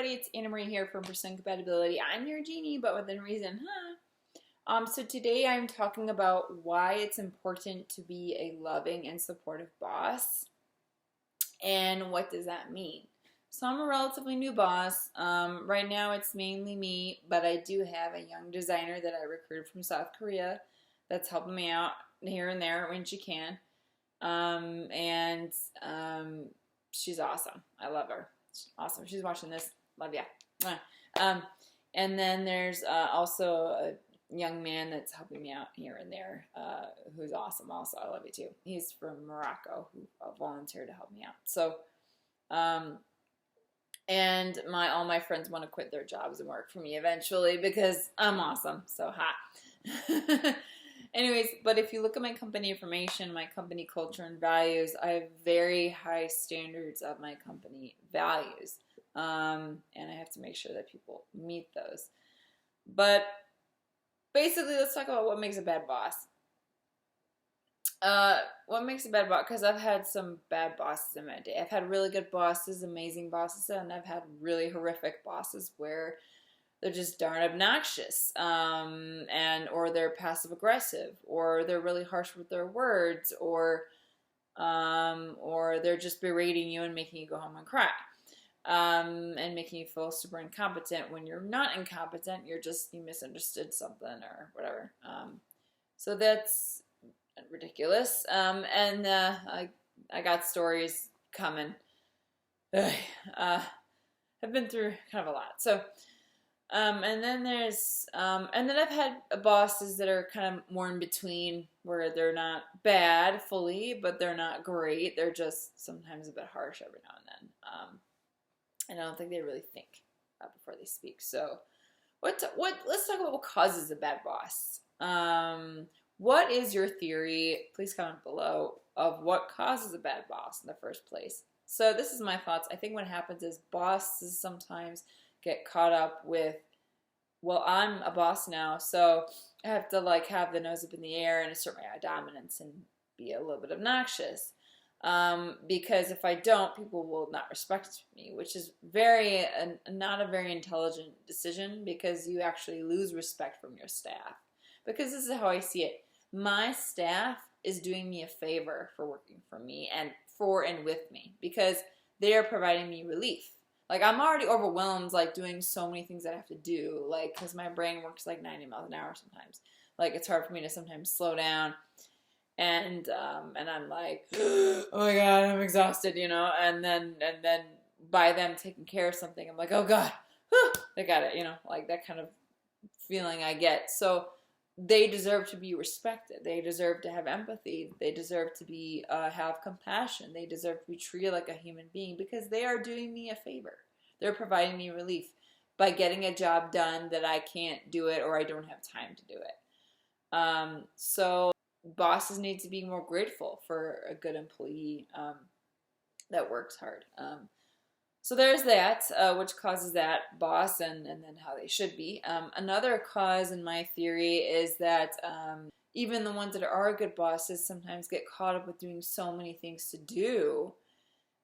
everybody, it's Annamarie here from Pursuing Compatibility. I'm your genie, but within reason, huh? So today I'm talking about why it's important to be a loving and supportive boss, and what does that mean. So I'm a relatively new boss. Right now it's mainly me, but I do have a young designer that I recruited from South Korea that's helping me out here and there when she can. And she's awesome. I love her. She's awesome. She's watching this. Love ya. And then there's also a young man that's helping me out here and there, who's awesome also. I love you too. He's from Morocco, who volunteered to help me out. So, and all my friends want to quit their jobs and work for me eventually because I'm awesome. So, ha. Anyways, but if you look at my company information, my company culture and values, I have very high standards of my company values. And I have to make sure that people meet those. But basically, let's talk about what makes a bad boss. What makes a bad boss? Because I've had some bad bosses in my day. I've had really good bosses, amazing bosses, and I've had really horrific bosses where they're just darn obnoxious, or they're passive aggressive, or they're really harsh with their words, or they're just berating you and making you go home and cry, and making you feel super incompetent when you're not incompetent. You misunderstood something or whatever. So that's ridiculous. I got stories coming. I've been through kind of a lot. So. And then I've had bosses that are kind of more in between, where they're not bad fully, but they're not great. They're just sometimes a bit harsh every now and then. And I don't think they really think before they speak. So let's talk about what causes a bad boss. What is your theory? Please comment below of what causes a bad boss in the first place. So this is my thoughts. I think what happens is bosses sometimes get caught up with, well, I'm a boss now, so I have to have the nose up in the air and assert my dominance and be a little bit obnoxious. Because if I don't, people will not respect me, which is not a very intelligent decision, because you actually lose respect from your staff. Because this is how I see it. My staff is doing me a favor for working for me and with me, because they are providing me relief. I'm already overwhelmed, doing so many things that I have to do, because my brain works 90 miles an hour sometimes. It's hard for me to sometimes slow down, and I'm like, oh my God, I'm exhausted, and then by them taking care of something, I'm like, oh God, they got it, that kind of feeling I get. So they deserve to be respected. They deserve to have empathy. They deserve to have compassion. They deserve to be treated like a human being, because they are doing me a favor. They're providing me relief by getting a job done that I can't do it, or I don't have time to do it. So bosses need to be more grateful for a good employee that works hard. So there's that, which causes that boss, and then how they should be. Another cause in my theory is that even the ones that are good bosses sometimes get caught up with doing so many things to do,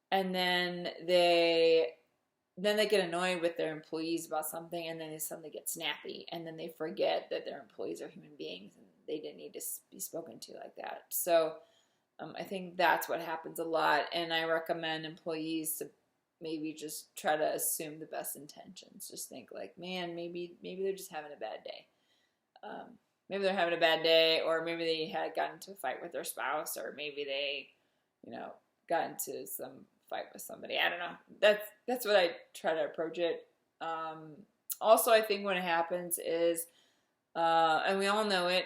and then they get annoyed with their employees about something, and then they suddenly get snappy, and then they forget that their employees are human beings and they didn't need to be spoken to like that. So I think that's what happens a lot, and I recommend employees to maybe just try to assume the best intentions. Just think man, maybe they're just having a bad day. Maybe they're having a bad day, or maybe they had gotten into a fight with their spouse, or maybe they, got into some fight with somebody. I don't know. That's what I try to approach it. Also, I think what happens is, and we all know it,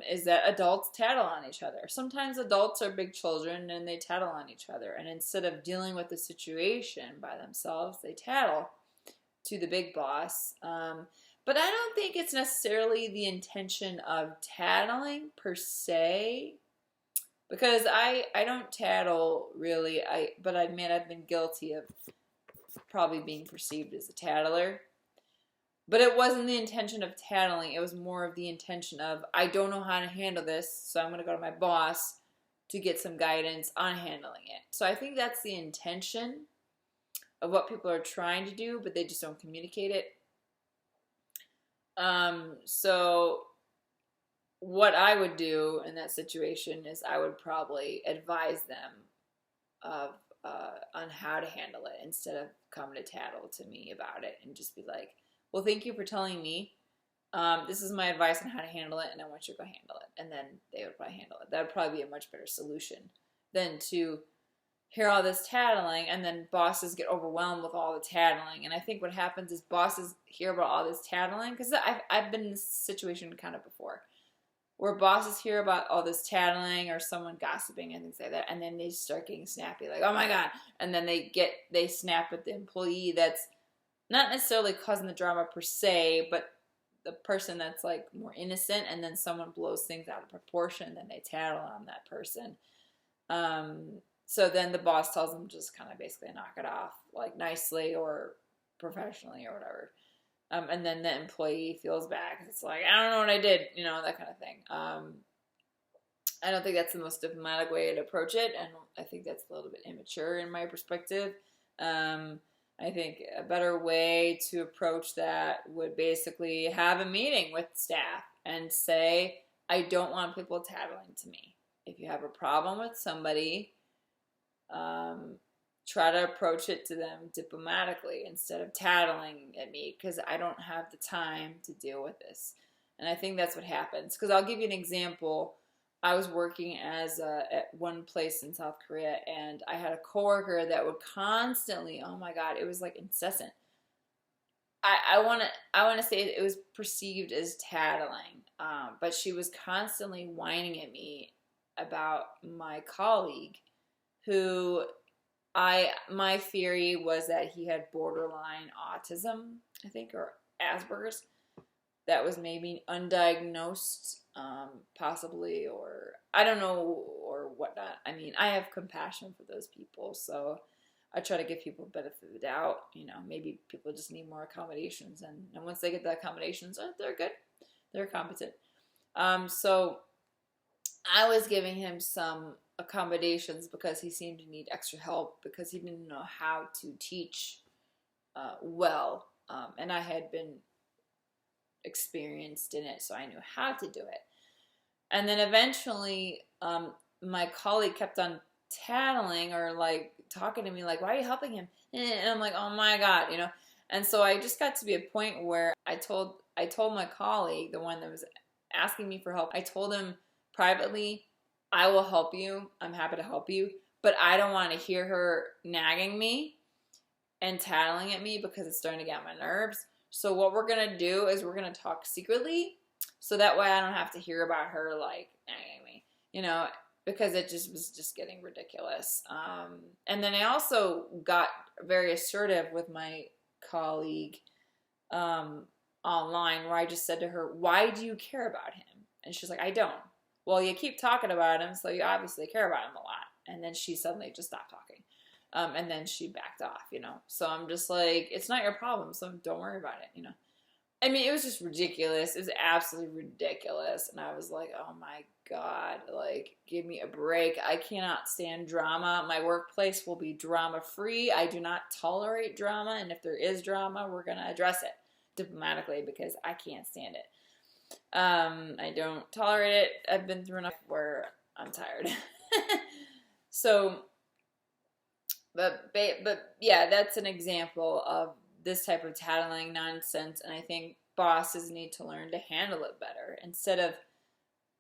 is that adults tattle on each other. Sometimes adults are big children and they tattle on each other. And instead of dealing with the situation by themselves, they tattle to the big boss. But I don't think it's necessarily the intention of tattling per se, because I don't tattle really. But I admit I've been guilty of probably being perceived as a tattler. But it wasn't the intention of tattling. It was more of the intention of, I don't know how to handle this, so I'm going to go to my boss to get some guidance on handling it. So I think that's the intention. of what people are trying to do, but they just don't communicate it. So what I would do in that situation is I would probably advise them of on how to handle it instead of coming to tattle to me about it and just be like, well, thank you for telling me. This is my advice on how to handle it, and I want you to go handle it. And then they would probably handle it. That would probably be a much better solution than to hear all this tattling, and then bosses get overwhelmed with all the tattling. And I think what happens is bosses hear about all this tattling, because I've been in this situation kind of before, where bosses hear about all this tattling or someone gossiping and things like that, and then they start getting snappy, like, oh my god, and then they snap at the employee that's not necessarily causing the drama per se, but the person that's like more innocent, and then someone blows things out of proportion, then they tattle on that person. So then the boss tells them just kind of basically knock it off, like nicely or professionally or whatever. And then the employee feels bad. It's like, I don't know what I did, you know, that kind of thing. I don't think that's the most diplomatic way to approach it, and I think that's a little bit immature in my perspective. I think a better way to approach that would basically have a meeting with staff and say, I don't want people tattling to me. If you have a problem with somebody, try to approach it to them diplomatically instead of tattling at me, because I don't have the time to deal with this. And I think that's what happens. Because I'll give you an example. I was working at one place in South Korea, and I had a coworker that would constantly, oh my god, it was like incessant. I want to say it was perceived as tattling, but she was constantly whining at me about my colleague, who my theory was that he had borderline autism, I think, or Asperger's, that was maybe undiagnosed, possibly, or I don't know, or whatnot. I mean, I have compassion for those people, so I try to give people the benefit of the doubt. You know, maybe people just need more accommodations, and once they get the accommodations, they're good, they're competent. So I was giving him some accommodations because he seemed to need extra help because he didn't know how to teach well, and I had been experienced in it, so I knew how to do it. And then eventually my colleague kept on tattling or like talking to me like, why are you helping him? And I'm like, oh my god, you know. And so I just got to be a point where I told my colleague, the one that was asking me for help, I told him privately, I will help you, I'm happy to help you, but I don't want to hear her nagging me and tattling at me because it's starting to get on my nerves. So what we're going to do is we're going to talk secretly, so that way I don't have to hear about her like nagging me, you know, because it just was just getting ridiculous. And then I also got very assertive with my colleague online, where I just said to her, why do you care about him? And she's like, I don't. Well, you keep talking about him, so you obviously care about him a lot. And then she suddenly just stopped talking. And then she backed off, you know. So I'm just like, it's not your problem, so don't worry about it, you know. I mean, it was just ridiculous. It was absolutely ridiculous. And I was like, oh my god, like, give me a break. I cannot stand drama. My workplace will be drama-free. I do not tolerate drama. And if there is drama, we're going to address it diplomatically because I can't stand it. I don't tolerate it. I've been through enough where I'm tired. So, but yeah, that's an example of this type of tattling nonsense, and I think bosses need to learn to handle it better instead of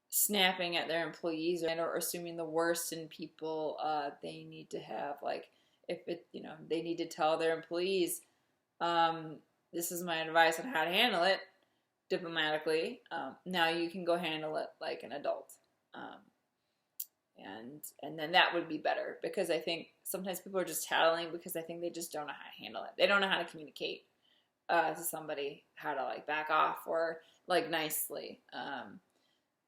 snapping at their employees or assuming the worst in people. They need to have, like, if it, you know, they need to tell their employees, this is my advice on how to handle it diplomatically. Now you can go handle it like an adult. And then that would be better, because I think sometimes people are just tattling because I think they just don't know how to handle it. They don't know how to communicate to somebody how to like back off or like nicely,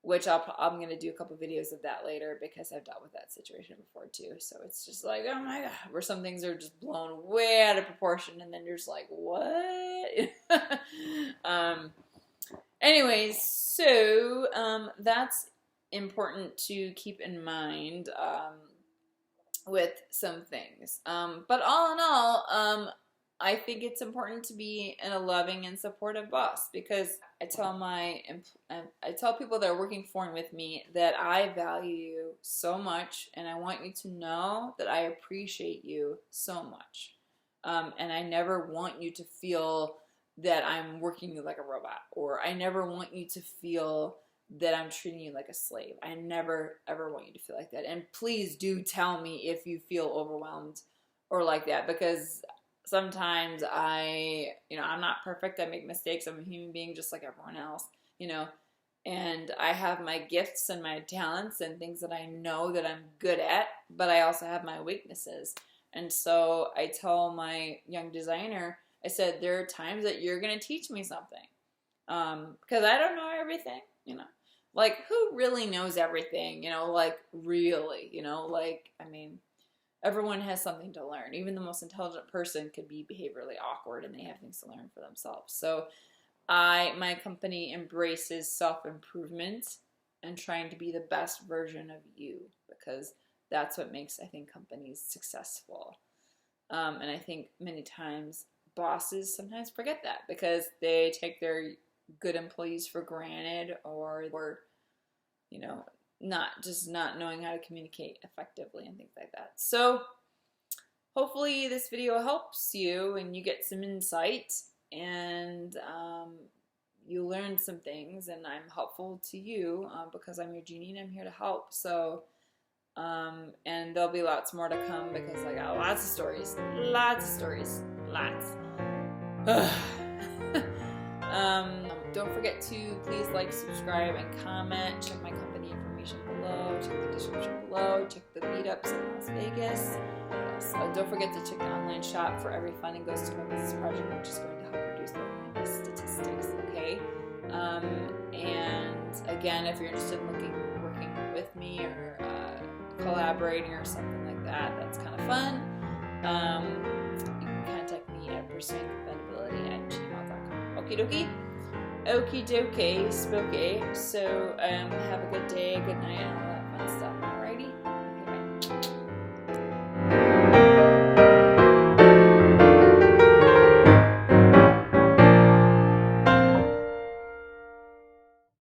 which I'm going to do a couple videos of that later because I've dealt with that situation before too. So it's just like, oh my god, where some things are just blown way out of proportion and then you're just like, what? Anyways, so that's important to keep in mind with some things. But all in all, I think it's important to be in a loving and supportive boss, because I tell people that are working for and with me that I value you so much, and I want you to know that I appreciate you so much. And I never want you to feel that I'm working you like a robot, or I never want you to feel that I'm treating you like a slave. I never, ever want you to feel like that. And please do tell me if you feel overwhelmed or like that, because sometimes I'm not perfect. I make mistakes. I'm a human being just like everyone else, and I have my gifts and my talents and things that I know that I'm good at, but I also have my weaknesses. And so I tell my young designer, I said, there are times that you're going to teach me something, because I don't know everything, like, who really knows everything, like, really, I mean, everyone has something to learn. Even the most intelligent person could be behaviorally awkward, and they have things to learn for themselves. So my company embraces self-improvement and trying to be the best version of you, because that's what makes, I think, companies successful. And I think many times bosses sometimes forget that, because they take their good employees for granted, or not knowing how to communicate effectively and things like that. So hopefully this video helps you and you get some insight, and you learn some things, and I'm helpful to you because I'm your genie and I'm here to help. So and there'll be lots more to come, because I got lots of stories. Don't forget to please like, subscribe, and comment. Check my company information below. Check the description below. Check the meetups in Las Vegas. Don't forget to check the online shop, for every funding goes to my business project, which is going to help reduce the statistics. Okay. And again, if you're interested in working with me, or collaborating or something like that, that's kind of fun. You can contact me at pursuingcompatibility@gmail.com. Okie dokie. Okie dokie, spooky. So have a good day, good night,